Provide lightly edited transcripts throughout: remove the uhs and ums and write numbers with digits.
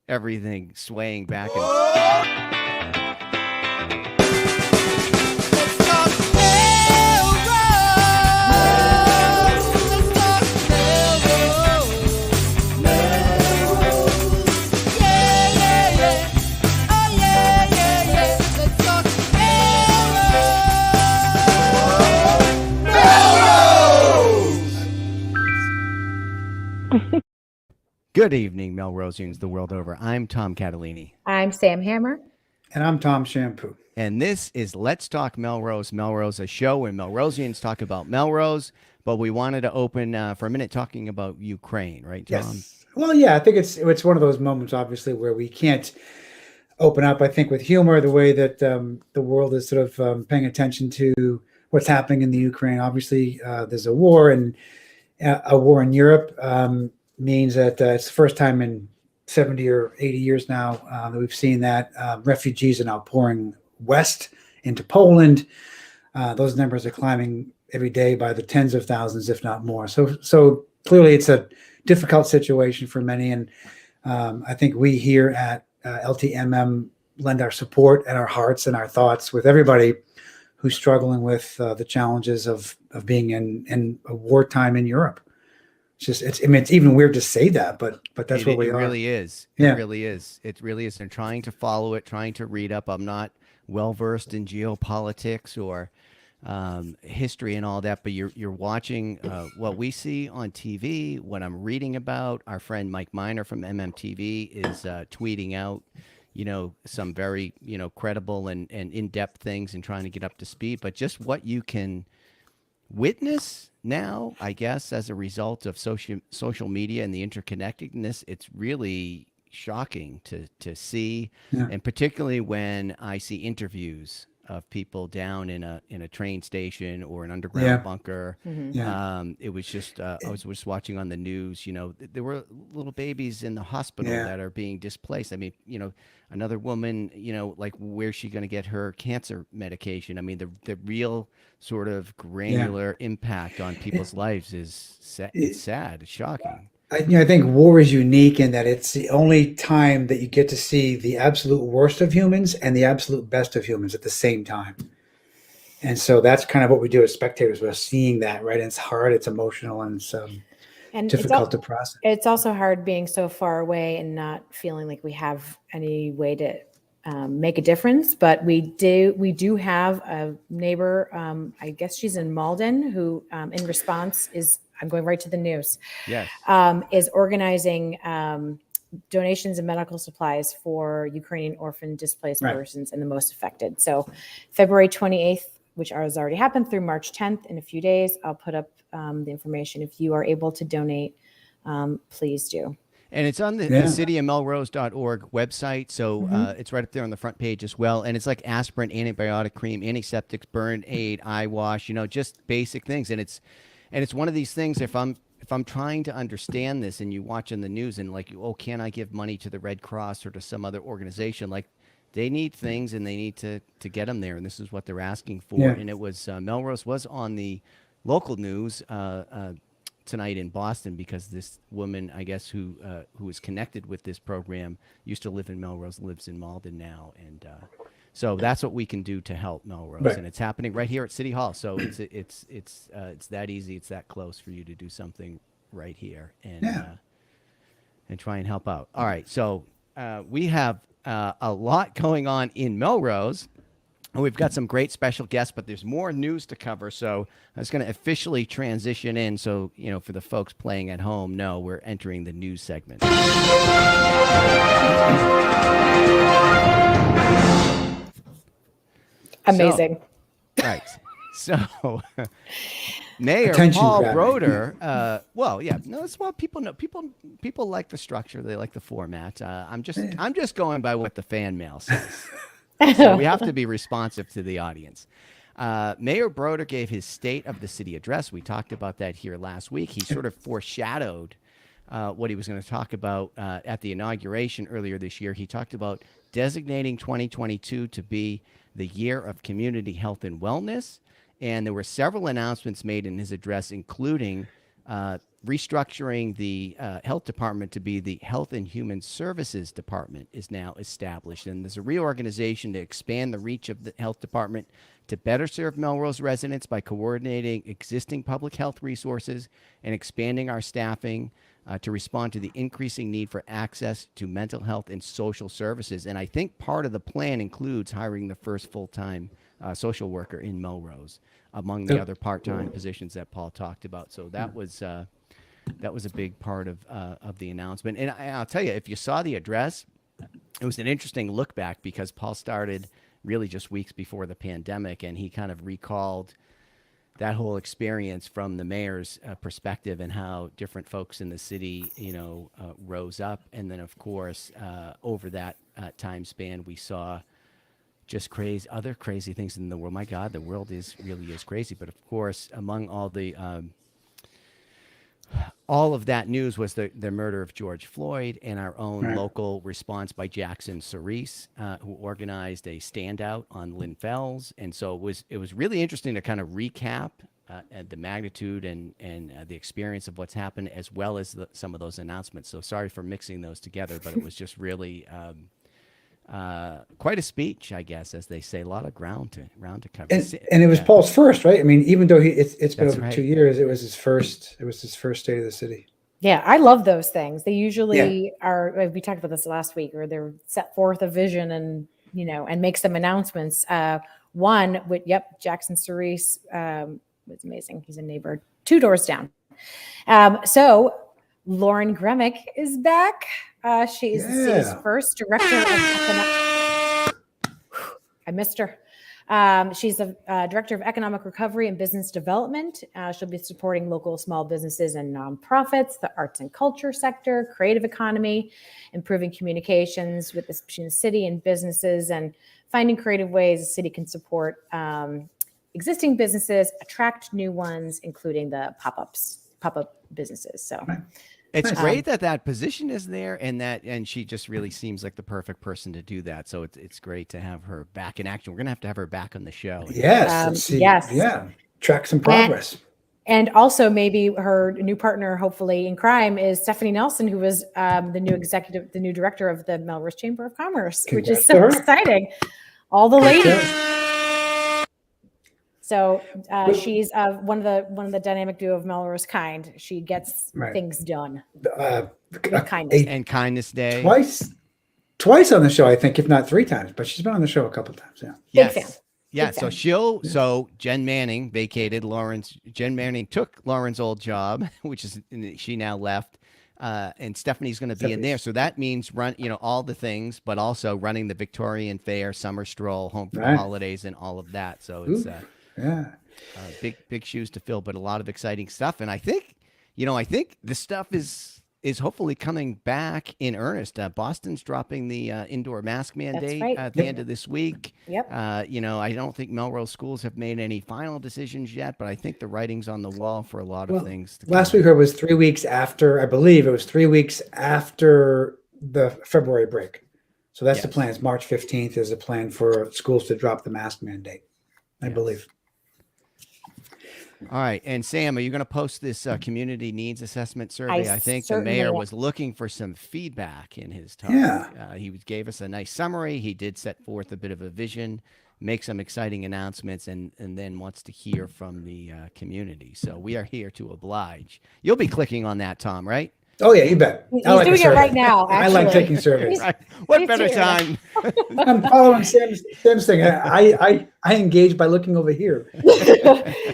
everything swaying back and Good evening, Melrosians the world over. I'm Tom Catalini. I'm Sam Hammer. And I'm Tom Shampoo. And this is Let's Talk Melrose. Melrose, a show where Melrosians talk about Melrose, but we wanted to open for a minute talking about Ukraine, right, Tom? Yes. Well, yeah, I think it's one of those moments, obviously, where we can't open up, I think, with humor, the way that the world is sort of paying attention to what's happening in the Ukraine. Obviously, there's a war, and a war in Europe means that it's the first time in 70 or 80 years now that we've seen that refugees are now pouring west into Poland. Those numbers are climbing every day by the tens of thousands, if not more. So clearly it's a difficult situation for many. And I think we here at LTMM lend our support and our hearts and our thoughts with everybody who's struggling with the challenges of being in a wartime in Europe. It's even weird to say that, but that's what we are. It really is. Yeah. It really is. It really is. And trying to follow it, trying to read up. I'm not well versed in geopolitics or history and all that, but you're watching what we see on TV. What I'm reading about, our friend Mike Miner from MMTV is tweeting out, some very credible and in-depth things and trying to get up to speed. But just what you can witness now, I guess, as a result of social media and the interconnectedness, it's really shocking to see, and particularly when I see interviews of people down in a train station or an underground bunker. It was just I was just watching on the news. There were little babies in the hospital that are being displaced. I mean, another woman, like where's she going to get her cancer medication? I mean, the real sort of granular impact on people's lives is it's sad. It's shocking. I think war is unique in that it's the only time that you get to see the absolute worst of humans and the absolute best of humans at the same time. And so that's kind of what we do as spectators. We're seeing that, right? And it's hard, it's emotional, and it's difficult to process. It's also hard being so far away and not feeling like we have any way to make a difference. But we do have a neighbor, I guess she's in Malden, who in response is, I'm going right to the news. Yes. Is organizing donations and medical supplies for Ukrainian orphan displaced persons and the most affected. So February 28th, which has already happened, through March 10th, in a few days, I'll put up the information. If you are able to donate, please do. And it's on the cityofmelrose.org website. So it's right up there on the front page as well. And it's like aspirin, antibiotic cream, antiseptics, burn aid, eye wash, just basic things. And it's one of these things, if I'm trying to understand this and you watch in the news and like, oh, can I give money to the Red Cross or to some other organization? Like, they need things and they need to get them there. And this is what they're asking for. Yeah. And it was, Melrose was on the local news tonight in Boston because this woman, I guess, who is connected with this program used to live in Melrose, lives in Malden now. And so that's what we can do to help Melrose, and it's happening right here at City Hall. So it's that easy, it's that close for you to do something right here and try and help out. All right, so we have a lot going on in Melrose. We've got some great special guests, but there's more news to cover. So I was going to officially transition in. So, for the folks playing at home, no, we're entering the news segment. Amazing. So, Mayor Paul Broder. That's what people know. People like the structure. They like the format. I'm just going by what the fan mail says. So we have to be responsive to the audience. Mayor Broder gave his State of the City address. We talked about that here last week. He sort of foreshadowed what he was going to talk about at the inauguration earlier this year. He talked about designating 2022 to be the year of community health and wellness. And there were several announcements made in his address, including restructuring the health department to be the Health and Human Services Department is now established. And there's a reorganization to expand the reach of the health department to better serve Melrose residents by coordinating existing public health resources and expanding our staffing to respond to the increasing need for access to mental health and social services. And I think part of the plan includes hiring the first full-time social worker in Melrose, among the other part-time positions that Paul talked about. So that was a big part of the announcement. And I'll tell you, if you saw the address, it was an interesting look back because Paul started really just weeks before the pandemic, and he kind of recalled that whole experience from the mayor's perspective and how different folks in the city, rose up. And then, of course, over that time span, we saw just other crazy things in the world. My God, the world really is crazy. But of course, among all of that news was the murder of George Floyd and our own local response by Jackson Cerise, who organized a standout on Lynn Fells. And so it was really interesting to kind of recap the magnitude and the experience of what's happened, as well as some of those announcements. So sorry for mixing those together, but it was just really quite a speech, I guess, as they say. A lot of ground to cover. And it was Paul's first, right? I mean, even though it's been That's over right. 2 years, it was his first state of the city. Yeah, I love those things. They usually are. We talked about this last week, where they're set forth a vision and and make some announcements. One with Jackson Cerise was amazing. He's a neighbor 2 doors down. So Lauren Gremick is back. She is the city's first director of economic. I missed her. She's the director of economic recovery and business development. She'll be supporting local small businesses and nonprofits, the arts and culture sector, creative economy, improving communications between the city and businesses, and finding creative ways the city can support existing businesses, attract new ones, including the pop-up businesses. So. It's great that position is there, and she just really seems like the perfect person to do that. So it's great to have her back in action. We're gonna have to have her back on the show. Yes, let's see. Yeah, track some progress. And also maybe her new partner, hopefully in crime, is Stephanie Nelson, who was the new director of the Melrose Chamber of Commerce, which is so exciting. All the ladies. So she's one of the dynamic duo of Melrose kind. She gets things done. With kindness. And Kindness Day. Twice on the show, I think, if not 3 times. But she's been on the show a couple of times. Yeah. Big fan. Yeah. So Jen Manning vacated Jen Manning took Lauren's old job, which is she now left. And Stephanie's going to be in there. So that means all the things, but also running the Victorian Fair, Summer Stroll, Home for the Holidays, and all of that. So it's big shoes to fill, but a lot of exciting stuff. And I think this stuff is hopefully coming back in earnest. Boston's dropping the indoor mask mandate at the end of this week. Yep. I don't think Melrose schools have made any final decisions yet, but I think the writing's on the wall for a lot of things. Last week it was 3 weeks after, I believe it was 3 weeks after the February break. So that's the plan. It's March 15th is the plan for schools to drop the mask mandate, I believe. All right. And Sam, are you going to post this community needs assessment survey? I think the mayor was looking for some feedback in his talk. Yeah. He gave us a nice summary. He did set forth a bit of a vision, make some exciting announcements, and then wants to hear from the community. So we are here to oblige. You'll be clicking on that, Tom, right? Oh, yeah, you bet. He's doing it right now, I like taking surveys. What better time? I'm following Sam's thing. I engage by looking over here.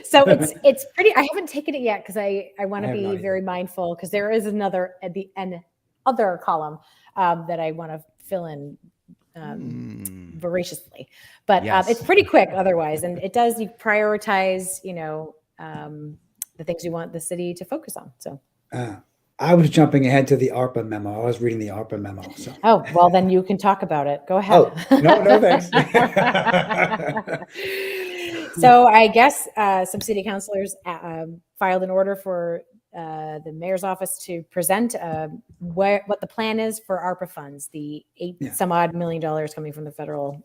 So it's pretty. I haven't taken it yet because I want to be very mindful, because there is another at the end other column that I want to fill in voraciously. But it's pretty quick otherwise, and it does prioritize the things you want the city to focus on. So. I was jumping ahead to the ARPA memo. I was reading the ARPA memo. So. Oh, well, then you can talk about it. Go ahead. Oh, no, thanks. So I guess some city councilors filed an order for the mayor's office to present what the plan is for ARPA funds, the some odd $8 million coming from the federal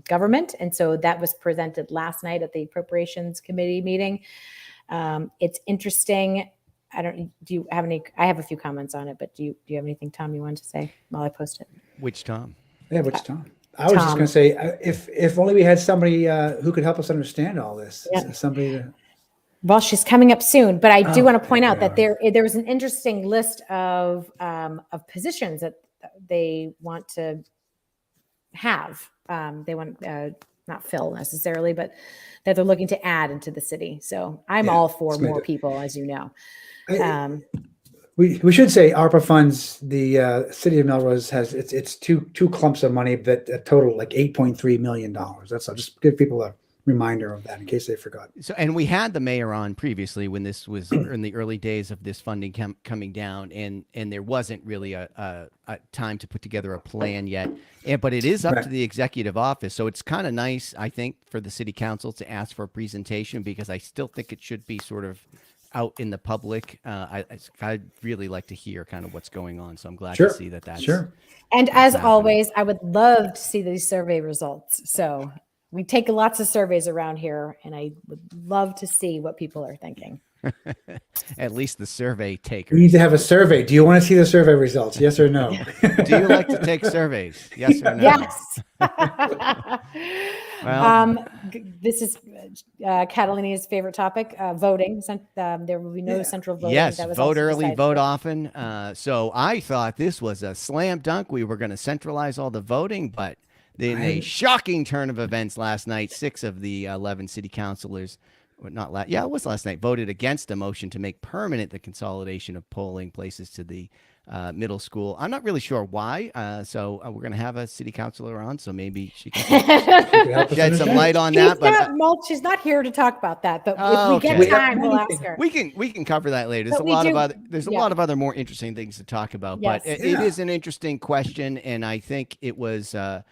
government. And so that was presented last night at the Appropriations Committee meeting. It's interesting. I don't. Do you have any? I have a few comments on it, but do you have anything, Tom, you wanted to say while I post it? Which Tom? Yeah, which Tom? I was just Tom. going to say, if only we had somebody who could help us understand all this. Yeah. Somebody to. Well, she's coming up soon, but I do want to point out that yeah. there was an interesting list of positions that they want to have. They want not fill necessarily, but that they're looking to add into the city. So I'm all for more people, as you know. We should say ARPA funds. The city of Melrose has it's two clumps of money that total like $8.3 million. That's I'll just give people a reminder of that in case they forgot. So, and we had the mayor on previously when this was in the early days of this funding coming down, and there wasn't really a time to put together a plan yet. But it is up to the executive office, so it's kind of nice, I think, for the city council to ask for a presentation, because I still think it should be sort of out in the public. I'd really like to hear kind of what's going on, so I'm glad to see that. That's And as always, I would love to see these survey results. So we take lots of surveys around here, and I would love to see what people are thinking. At least the survey takers. We need to have a survey. Do you want to see the survey results? Yes or no? Do you like to take surveys? Yes or no? Yes. Well, this is Catalina's favorite topic, voting. There will be no central voting. yes, That was vote also early, decided. vote often. So I thought this was a slam dunk. We were going to centralize all the voting, but in a shocking turn of events last night, 6 of the 11 city councilors, it was last night, voted against a motion to make permanent the consolidation of polling places to the middle school. I'm not really sure why. So we're going to have a city councilor on, so maybe she can shed some light on that. She's not here to talk about that, but if we get time, we'll ask her. We can cover that later. There's a lot of other more interesting things to talk about, but it is an interesting question, and I think it was an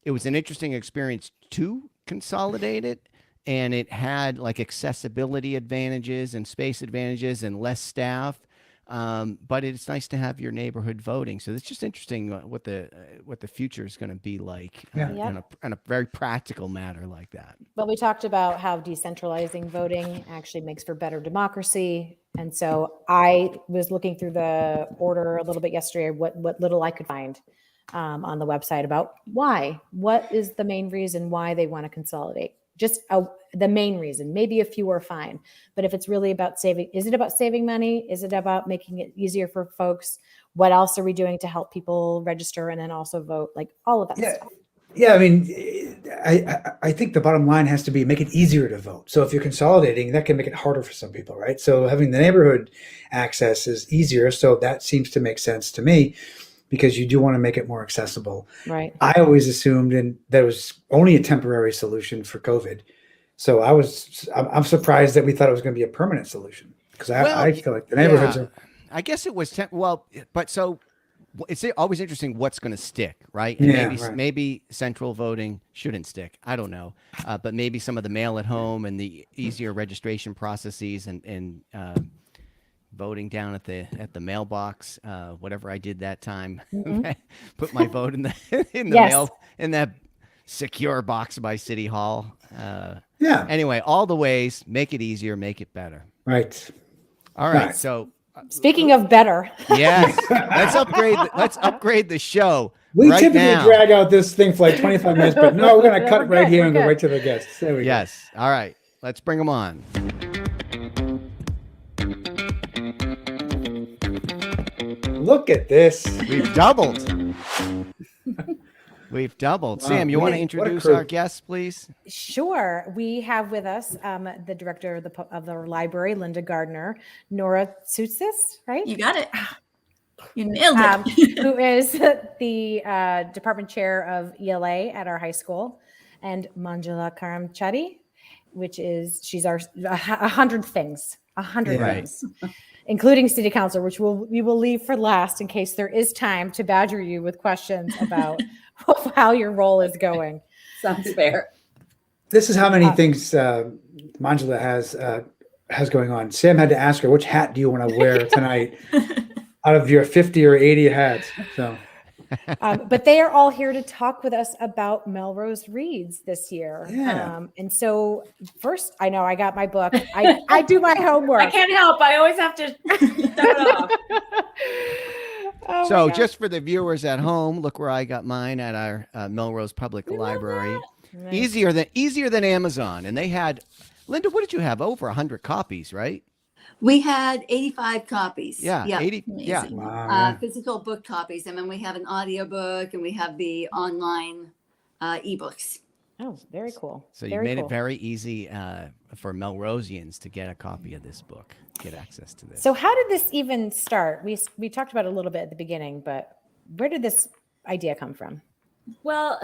interesting experience to consolidate it. And it had like accessibility advantages and space advantages and less staff. But it's nice to have your neighborhood voting. So it's just interesting what the future is going to be like in a very practical matter like that. But we talked about how decentralizing voting actually makes for better democracy. And so I was looking through the order a little bit yesterday, what little I could find on the website about what is the main reason why they want to consolidate. Just the main reason. Maybe a few are fine, but if it's really about saving, is it about saving money? Is it about making it easier for folks? What else are we doing to help people register and then also vote? Like all of that stuff. Yeah, I mean, I think the bottom line has to be make it easier to vote. So if you're consolidating, that can make it harder for some people, right? So having the neighborhood access is easier. So that seems to make sense to me, because you do want to make it more accessible. Right. I always assumed that it was only a temporary solution for COVID. So I'm surprised that we thought it was going to be a permanent solution, because I feel like the neighborhoods are. I guess it was but so it's always interesting what's going to stick, right? And maybe central voting shouldn't stick. I don't know, but maybe some of the mail at home and the easier registration processes and voting down at the mailbox, whatever I did that time, put my vote in the mail in that secure box by City Hall. Anyway, all the ways, make it easier, make it better. Right. All right. So speaking of better, yes, let's upgrade the show. We typically drag out this thing for like 25 minutes, but no, we're going to cut right here and go right to the guests. There we go. Yes. All right. Let's bring them on. Look at this. We've doubled. Sam, you want to introduce our guests, please? Sure. We have with us the director of the library, Linda Gardner, Nora Tsoutsis, right? You got it. You nailed it. Who is the department chair of ELA at our high school, and Manjula Karamchadi, she's our 100 things, things. Including city council, which we will leave for last in case there is time to badger you with questions about how your role is going. Sounds fair. This is how many things Manjula has going on. Sam had to ask her, which hat do you want to wear tonight out of your 50 or 80 hats? So But they are all here to talk with us about Melrose Reads this year. Yeah. And so first, I know I got my book. I do my homework. I can't help. I always have to show it off. Oh my So gosh. just for the viewers at home, look where I got mine at our Melrose Public Library. Nice. Easier than Amazon. And they had, Linda, what did you have? Over 100 copies, right? We had 85 copies. Yeah, 80. Yeah. Amazing. Wow. Yeah. Physical book copies. And then we have an audiobook and we have the online ebooks. Oh, very cool. So you Very made cool. it very easy for Melrosians to get a copy of this book, get access to this. So how did this even start? We talked about it a little bit at the beginning, but where did this idea come from? Well,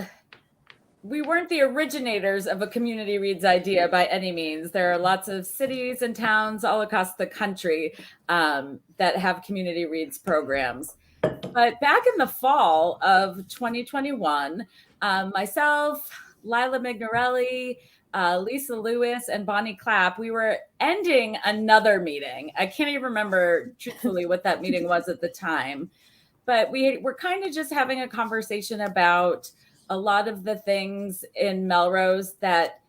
we weren't the originators of a community reads idea by any means. There are lots of cities and towns all across the country that have community reads programs. But back in the fall of 2021, myself, Lila Mignorelli, Lisa Lewis, and Bonnie Clapp, we were ending another meeting. I can't even remember truthfully what that meeting was at the time, but we were kind of just having a conversation about a lot of the things in Melrose that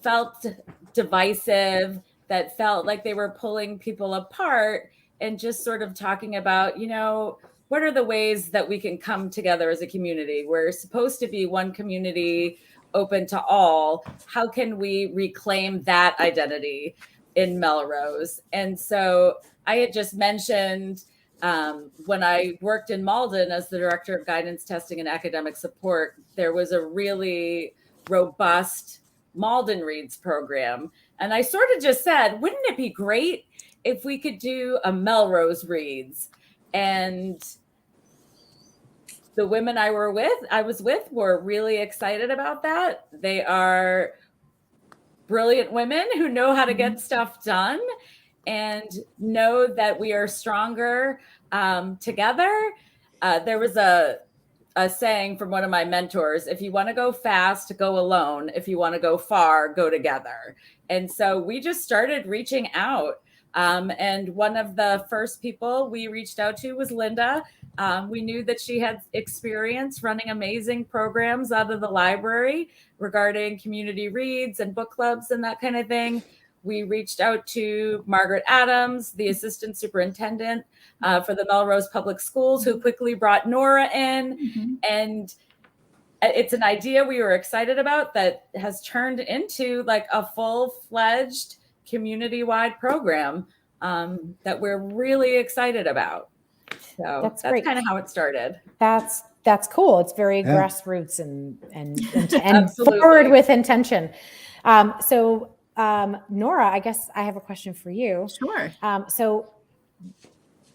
felt divisive, that felt like they were pulling people apart, and just sort of talking about, what are the ways that we can come together as a community? We're supposed to be one community open to all. How can we reclaim that identity in Melrose? And so I had just mentioned when I worked in Malden as the director of guidance, testing, and academic support, there was a really robust Malden Reads program. And I sort of just said, wouldn't it be great if we could do a Melrose Reads? And the women I was with were really excited about that. They are brilliant women who know how to get stuff done and know that we are stronger together. There was a saying from one of my mentors: if you want to go fast, go alone. If you want to go far, go together. And so we just started reaching out. And one of the first people we reached out to was Linda. We knew that she had experience running amazing programs out of the library regarding community reads and book clubs and that kind of thing. We reached out to Margaret Adams, the assistant superintendent for the Melrose Public Schools, who quickly brought Nora in. Mm-hmm. And it's an idea we were excited about that has turned into like a full-fledged community-wide program that we're really excited about. So that's great. kind of how it started. That's cool. It's very grassroots and Absolutely. forward with intention. So Nora, I guess I have a question for you. Sure. So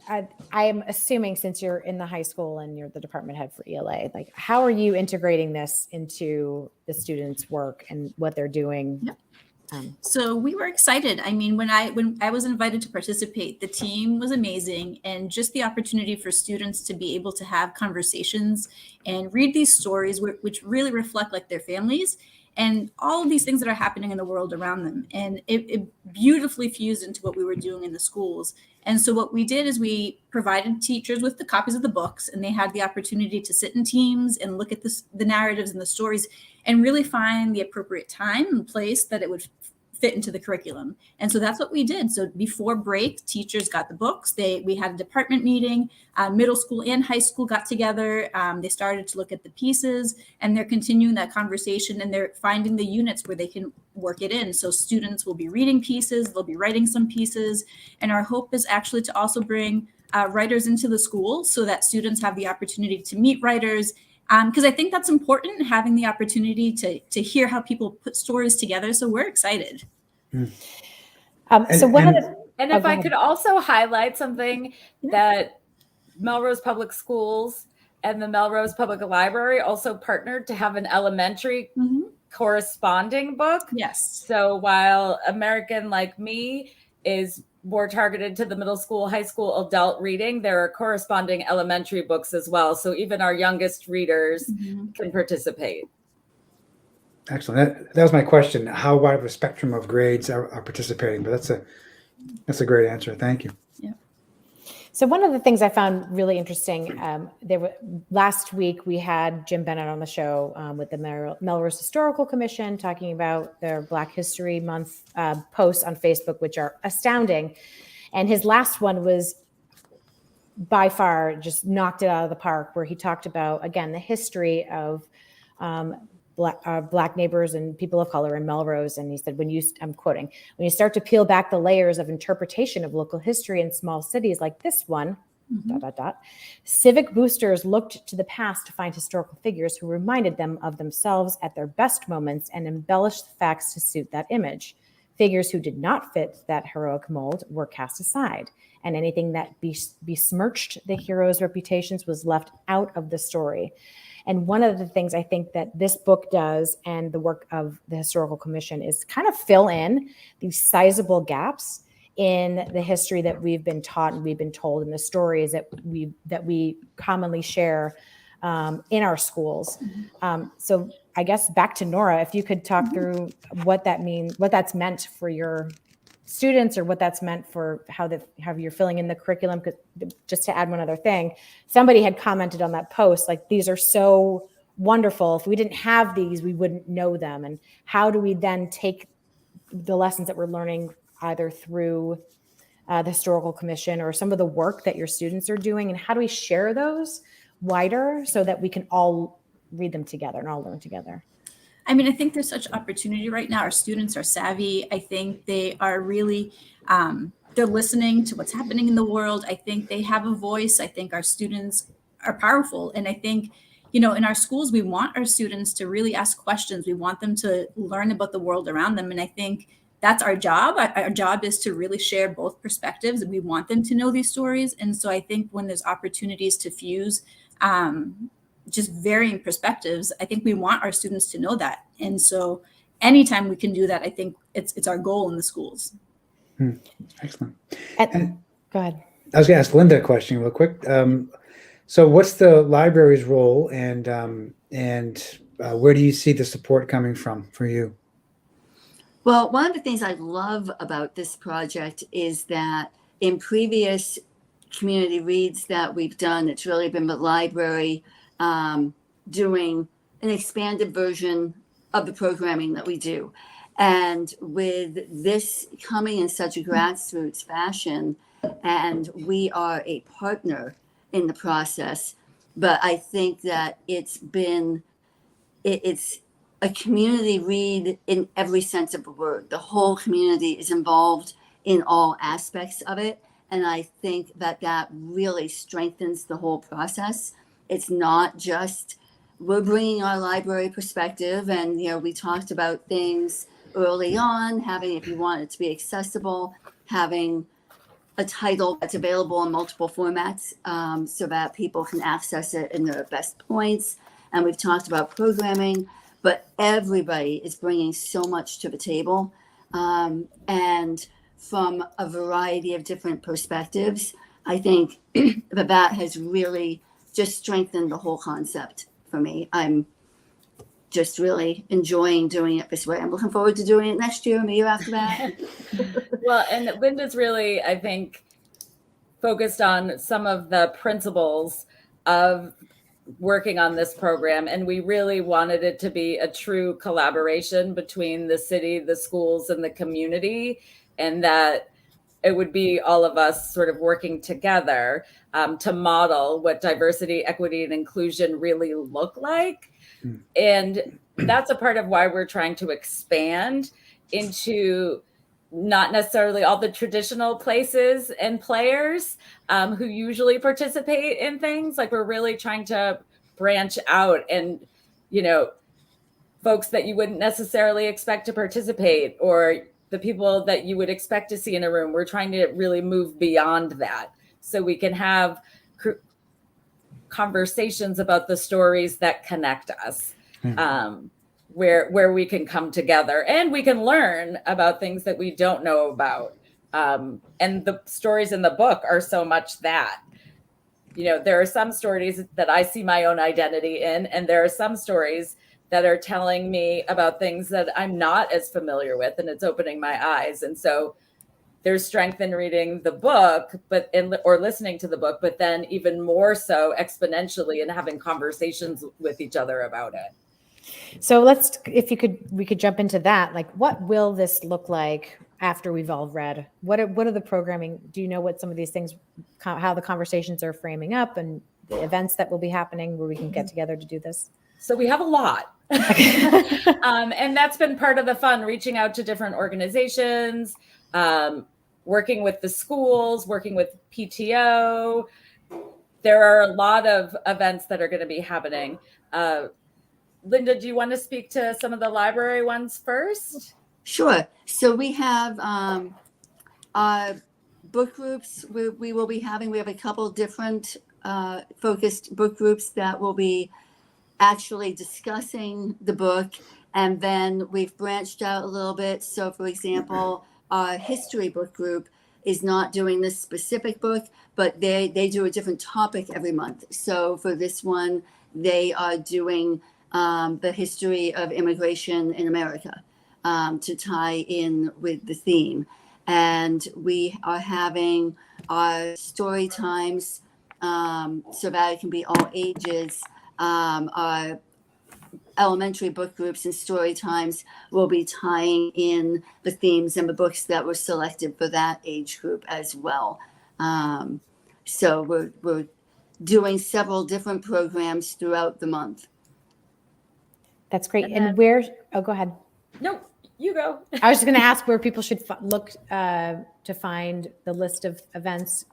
I am assuming, since you're in the high school and you're the department head for ELA, like how are you integrating this into the students' work and what they're doing? Yep. So we were excited. I mean, when I was invited to participate, the team was amazing, and just the opportunity for students to be able to have conversations and read these stories, which really reflect like their families and all of these things that are happening in the world around them. And it beautifully fused into what we were doing in the schools. And so what we did is we provided teachers with the copies of the books, and they had the opportunity to sit in teams and look at the narratives and the stories and really find the appropriate time and place that it would fit into the curriculum. And so that's what we did. So before break, teachers got the books. We had a department meeting, middle school and high school got together. They started to look at the pieces, and they're continuing that conversation, and they're finding the units where they can work it in. So students will be reading pieces, they'll be writing some pieces. And our hope is actually to also bring writers into the school so that students have the opportunity to meet writers. Because I think that's important, having the opportunity to hear how people put stories together. So we're excited. So one of the And if I could also highlight something that Melrose Public Schools and the Melrose Public Library also partnered to have an elementary corresponding book. Yes. So while American Like Me is more targeted to the middle school, high school adult reading, there are corresponding elementary books as well. So even our youngest readers can participate. Excellent. That was my question. How wide of a spectrum of grades are participating? But that's a great answer. Thank you. Yeah. So one of the things I found really interesting, last week we had Jim Bennett on the show with the Melrose Historical Commission talking about their Black History Month posts on Facebook, which are astounding. And his last one was by far just knocked it out of the park, where he talked about, again, the history of Black neighbors and people of color in Melrose. And he said, I'm quoting, when you start to peel back the layers of interpretation of local history in small cities like this one, civic boosters looked to the past to find historical figures who reminded them of themselves at their best moments and embellished the facts to suit that image. Figures who did not fit that heroic mold were cast aside, and anything that besmirched the heroes' reputations was left out of the story. And one of the things I think that this book does, and the work of the Historical Commission, is kind of fill in these sizable gaps in the history that we've been taught and we've been told, and the stories that we commonly share in our schools. So I guess back to Nora, if you could talk through what that means, what that's meant for your students, or what that's meant for how you're filling in the curriculum. Just to add one other thing, somebody had commented on that post, like, these are so wonderful. If we didn't have these, we wouldn't know them. And how do we then take the lessons that we're learning either through the Historical Commission or some of the work that your students are doing, and how do we share those wider so that we can all read them together and all learn together? I mean, I think there's such opportunity right now. Our students are savvy. I think they are really, they're listening to what's happening in the world. I think they have a voice. I think our students are powerful. And I think, in our schools, we want our students to really ask questions. We want them to learn about the world around them. And I think that's our job. Our job is to really share both perspectives. We want them to know these stories. And so I think when there's opportunities to fuse just varying perspectives, I think we want our students to know that. And so anytime we can do that, I think it's our goal in the schools. Excellent. And go ahead. I was going to ask Linda a question real quick. So what's the library's role, and where do you see the support coming from for you? Well, one of the things I love about this project is that in previous community reads that we've done, it's really been the library doing an expanded version of the programming that we do. And with this coming in such a grassroots fashion, and we are a partner in the process, but I think that it's a community read in every sense of the word. The whole community is involved in all aspects of it. And I think that really strengthens the whole process. It's not just we're bringing our library perspective, and we talked about things early on, having, if you want it to be accessible, having a title that's available in multiple formats so that people can access it in their best points. And we've talked about programming, but everybody is bringing so much to the table, and from a variety of different perspectives. I think that has really just strengthened the whole concept for me. I'm just really enjoying doing it this way. I'm looking forward to doing it next year and the year after that. Well, and Linda's really, I think, focused on some of the principles of working on this program. And we really wanted it to be a true collaboration between the city, the schools, and the community, and that it would be all of us sort of working together to model what diversity, equity, and inclusion really look like. And that's a part of why we're trying to expand into not necessarily all the traditional places and players who usually participate in things. Like, we're really trying to branch out, and, folks that you wouldn't necessarily expect to participate, or the people that you would expect to see in a room. We're trying to really move beyond that so we can have conversations about the stories that connect us, where we can come together and we can learn about things that we don't know about. And the stories in the book are so much that, there are some stories that I see my own identity in, and there are some stories that are telling me about things that I'm not as familiar with, and it's opening my eyes. And so there's strength in reading the book, or listening to the book, but then even more so exponentially in having conversations with each other about it. So we could jump into that. Like, what will this look like after we've all read? What are the programming? Do you know what some of these things, how the conversations are framing up, and the events that will be happening where we can get together to do this? So we have a lot. And that's been part of the fun, reaching out to different organizations, working with the schools, working with PTO. There are a lot of events that are going to be happening. Linda, do you want to speak to some of the library ones first? Sure. So we have our book groups we will be having. We have a couple different focused book groups that will be actually discussing the book. And then we've branched out a little bit. So, for example, our history book group is not doing this specific book, but they do a different topic every month. So for this one, they are doing the history of immigration in America to tie in with the theme. And we are having our story times so that it can be all ages. Our elementary book groups and story times will be tying in the themes and the books that were selected for that age group as well. So we're doing several different programs throughout the month. That's great. And And then- where? Oh, go ahead. No, you go. I was just going to ask where people should look to find the list of events.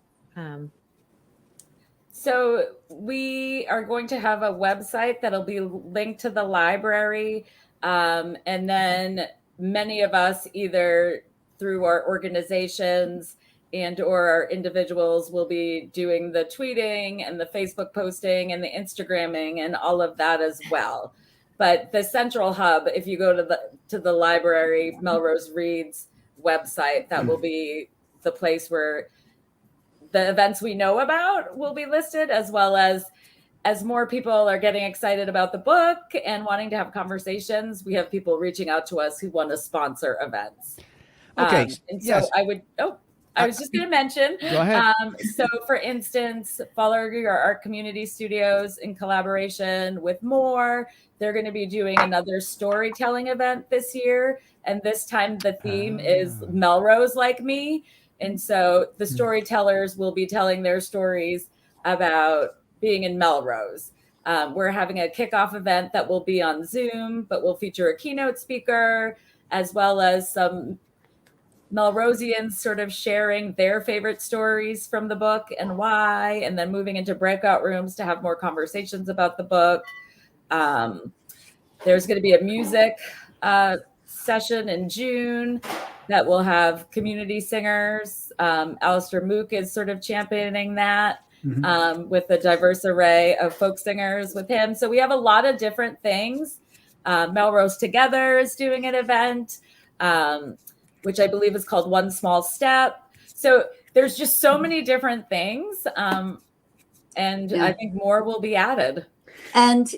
So we are going to have a website that'll be linked to the library. And then many of us, either through our organizations and or our individuals, will be doing the tweeting and the Facebook posting and the Instagramming and all of that as well. But the central hub, if you go to the library Melrose Reads website, that will be the place where the events we know about will be listed, as well as more people are getting excited about the book and wanting to have conversations. We have people reaching out to us who want to sponsor events. Okay. And so yes. I was just going to mention. Go ahead. So, for instance, Follow Your Art Community Studios, in collaboration with More, they're going to be doing another storytelling event this year. And this time the theme is Melrose Like Me. And so the storytellers will be telling their stories about being in Melrose. We're having a kickoff event that will be on Zoom, but will feature a keynote speaker, as well as some Melrosians sort of sharing their favorite stories from the book and why, and then moving into breakout rooms to have more conversations about the book. There's going to be a music session in June that will have community singers. Alistair Mook is sort of championing that with a diverse array of folk singers with him. So we have a lot of different things. Melrose Together is doing an event, which I believe is called One Small Step. So there's just so many different things. And Yeah. I think more will be added. And,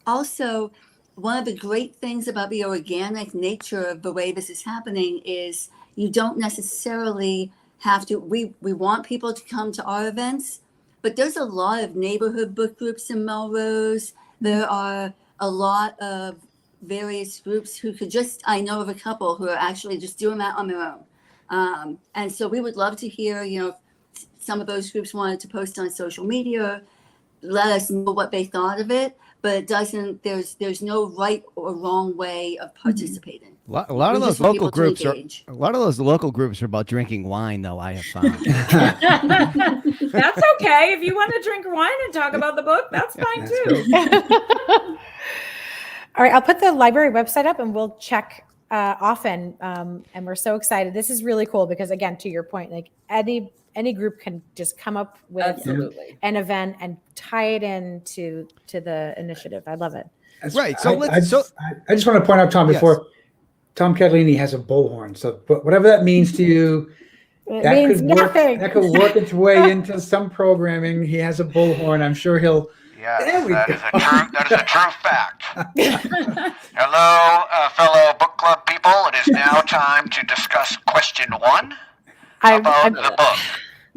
also, one of the great things about the organic nature of the way this is happening is you don't necessarily have to, we want people to come to our events, but there's a lot of neighborhood book groups in Melrose. There are a lot of various groups who could I know of a couple who are actually just doing that on their own. And so we would love to hear, if some of those groups wanted to post on social media, let us know what they thought of it. But it doesn't, there's no right or wrong way of participating. A lot of We those just want local people to groups engage. are about drinking wine, though, I have found. That's okay. If you want to drink wine and talk about the book, that's fine too. All right, I'll put the library website up and we'll check often. And we're so excited. This is really cool because, again, to your point, like any group can just come up with Absolutely. an event and tie it into the initiative. I love it. Right. So I just want to point out, Tom, before Tom Catalini has a bullhorn. So whatever that means to you, It means nothing. That could work its way into some programming. He has a bullhorn. I'm sure he'll Yes, There we that go. is a true. That is a true fact. Hello, fellow book club people. It is now time to discuss question 1 about the book.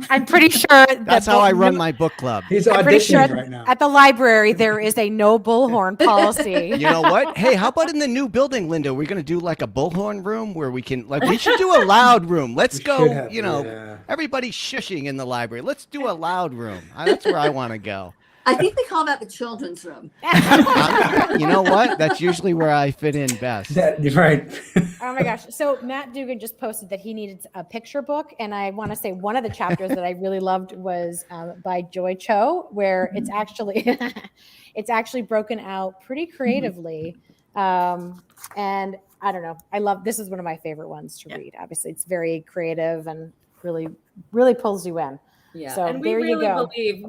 I'm pretty sure That's how I run my book club. He's I'm pretty sure auditioning right now. at the library there is a no bullhorn policy. You know what? Hey, how about in the new building, Linda? We're going to do like a bullhorn room where we should do a loud room. Let's We go, should have, yeah. everybody's shushing in the library. Let's do a loud room. That's where I want to go. I think we call that the children's room. You know what? That's usually where I fit in best. You're right. Oh my gosh. So Matt Dugan just posted that he needed a picture book. And I want to say one of the chapters that I really loved was by Joy Cho, where it's actually broken out pretty creatively. And I don't know. This is one of my favorite ones to read. Obviously it's very creative and really, really pulls you in. Yeah, So and we there you really go. believe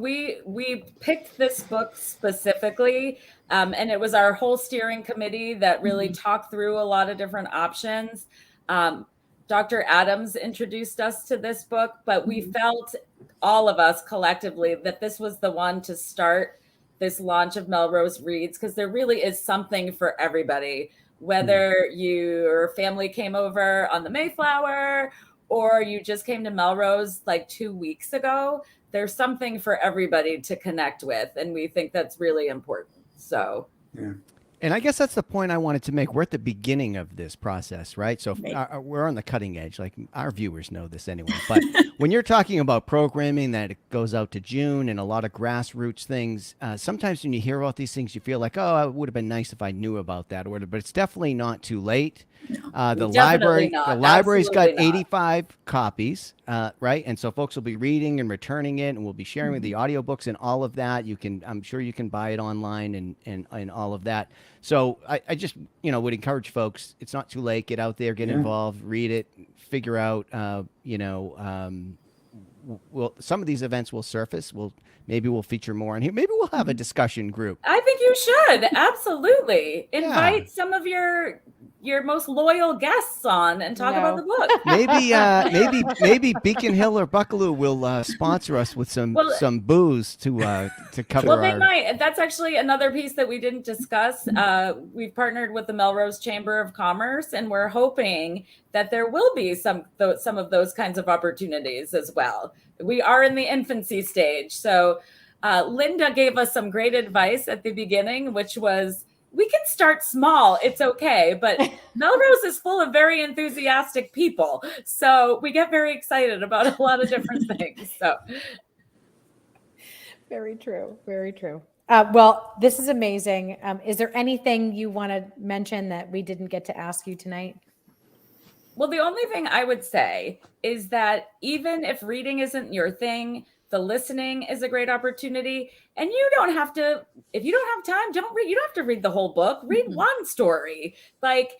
we picked this book specifically, and it was our whole steering committee that really talked through a lot of different options. Dr. Adams introduced us to this book, but we felt, all of us collectively, that this was the one to start this launch of Melrose Reads, because there really is something for everybody, whether your family came over on the Mayflower or you just came to Melrose like 2 weeks ago. There's something for everybody to connect with. And we think that's really important. So, Yeah. And I guess that's the point I wanted to make. We're at the beginning of this process, right? So we're on the cutting edge. Like our viewers know this anyway. But when you're talking about programming that it goes out to June and a lot of grassroots things, sometimes when you hear about these things, you feel like, oh, it would have been nice if I knew about that. But it's definitely not too late. The library's got Absolutely not. 85 copies, right? And so folks will be reading and returning it, and we'll be sharing with the audiobooks and all of that. I'm sure you can buy it online and all of that. So I just, would encourage folks, it's not too late. Get out there, get involved, read it, figure out, some of these events will surface. Maybe we'll feature more on here. Maybe we'll have a discussion group. I think you should absolutely invite some of your most loyal guests on and talk about the book. Maybe Beacon Hill or Buckaloo will sponsor us with some booze to cover. Well, they might. That's actually another piece that we didn't discuss. We've partnered with the Melrose Chamber of Commerce, and we're hoping that there will be some of those kinds of opportunities as well. We are in the infancy stage. So Linda gave us some great advice at the beginning, which was, we can start small. It's okay. But Melrose is full of very enthusiastic people. So we get very excited about a lot of different things. So Very true. Very true. Well, this is amazing. Is there anything you want to mention that we didn't get to ask you tonight? Well, the only thing I would say is that even if reading isn't your thing, the listening is a great opportunity. And you don't have to, if you don't have time, don't read. You don't have to read the whole book. Read one story. Like,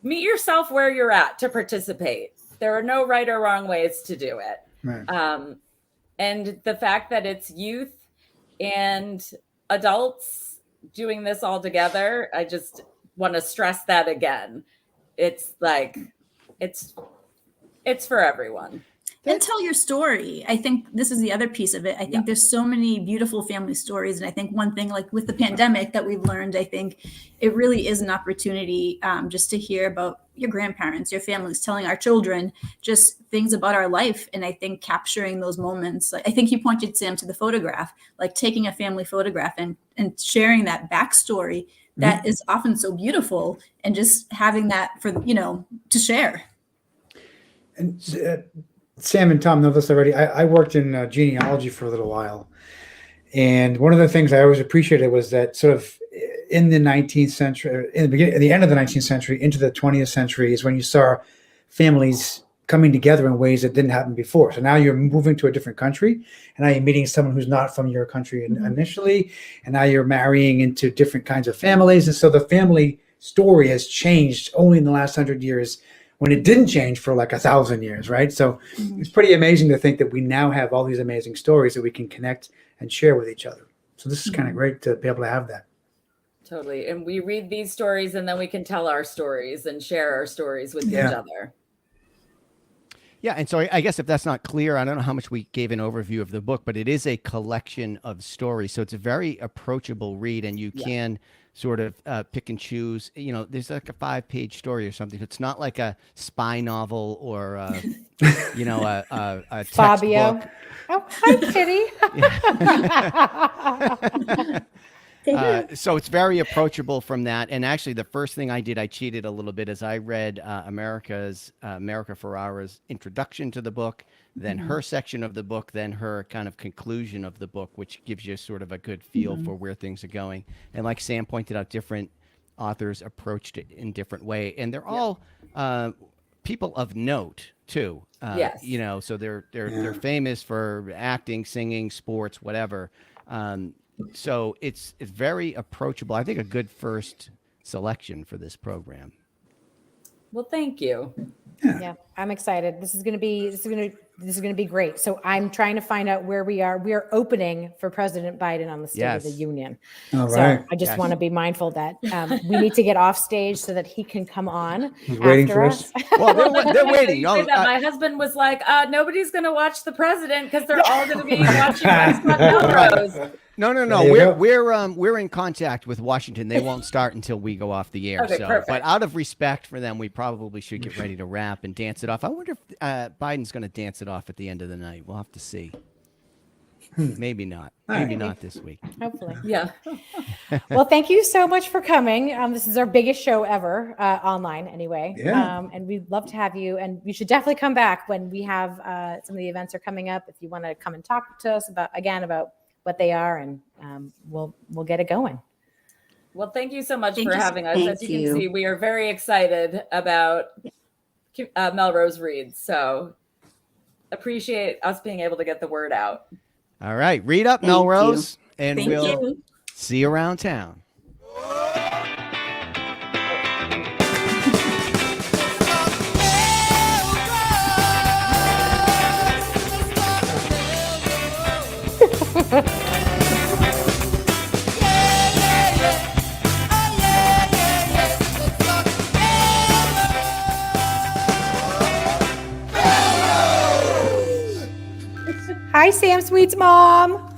meet yourself where you're at to participate. There are no right or wrong ways to do it. Right. And the fact that it's youth and adults doing this all together, I just want to stress that again. It's like, it's for everyone. And tell your story. I think this is the other piece of it. I think there's so many beautiful family stories. And I think one thing, like with the pandemic that we've learned, I think it really is an opportunity just to hear about your grandparents, your families, telling our children just things about our life. And I think capturing those moments, like I think you pointed, Sam, to the photograph, like taking a family photograph and sharing that backstory that is often so beautiful, and just having that for, to share. And Sam and Tom know this already. I worked in genealogy for a little while. And one of the things I always appreciated was that sort of in the 19th century, at the end of the 19th century, into the 20th century is when you saw families coming together in ways that didn't happen before. So now you're moving to a different country, and now you're meeting someone who's not from your country initially, and now you're marrying into different kinds of families. And so the family story has changed only in the last 100 years, when it didn't change for like 1,000 years, right? So it's pretty amazing to think that we now have all these amazing stories that we can connect and share with each other. So this is kind of great to be able to have that. Totally. And we read these stories, and then we can tell our stories and share our stories with each other. Yeah, and so I guess if that's not clear, I don't know how much we gave an overview of the book, but it is a collection of stories. So it's a very approachable read, and you can sort of pick and choose. You know, there's like a 5-page story or something. It's not like a spy novel or, you know, a Fabio. textbook. Oh, hi, Kitty. So it's very approachable from that. And actually, the first thing I did, I cheated a little bit, as I read America Ferrara's introduction to the book, then her section of the book, then her kind of conclusion of the book, which gives you sort of a good feel for where things are going. And like Sam pointed out, different authors approached it in different way, and they're all people of note too. Yes. You know, so they're famous for acting, singing, sports, whatever. So it's very approachable. I think a good first selection for this program. Well, thank you. Yeah, I'm excited. This is going to be great. So I'm trying to find out where we are. We are opening for President Biden on the State of the Union. All So right. I just want to be mindful that we need to get off stage so that he can come on He's waiting after for us. us. Well, they're waiting. You say that. My husband was like, nobody's going to watch the president because they're all going to be watching Westwood Melrose. No. There you go. We're in contact with Washington. They won't start until we go off the air. Okay, So, perfect. but out of respect for them, we probably should get ready to wrap and dance it off. I wonder if Biden's going to dance it off at the end of the night. We'll have to see. Maybe not. Maybe not this week. Hopefully. Yeah. Well, thank you so much for coming. This is our biggest show ever, online anyway. Yeah. And we'd love to have you. And you should definitely come back when we have some of the events are coming up. If you want to come and talk to us about what they are, and we'll get it going. Well, thank you so much Thank for you so- having us. thank As you can you. see, we are very excited about Melrose Reads. So appreciate us being able to get the word out. All right. Read up, Thank Melrose, and Thank we'll you. see you around town. Hi, Sam Sweet's mom.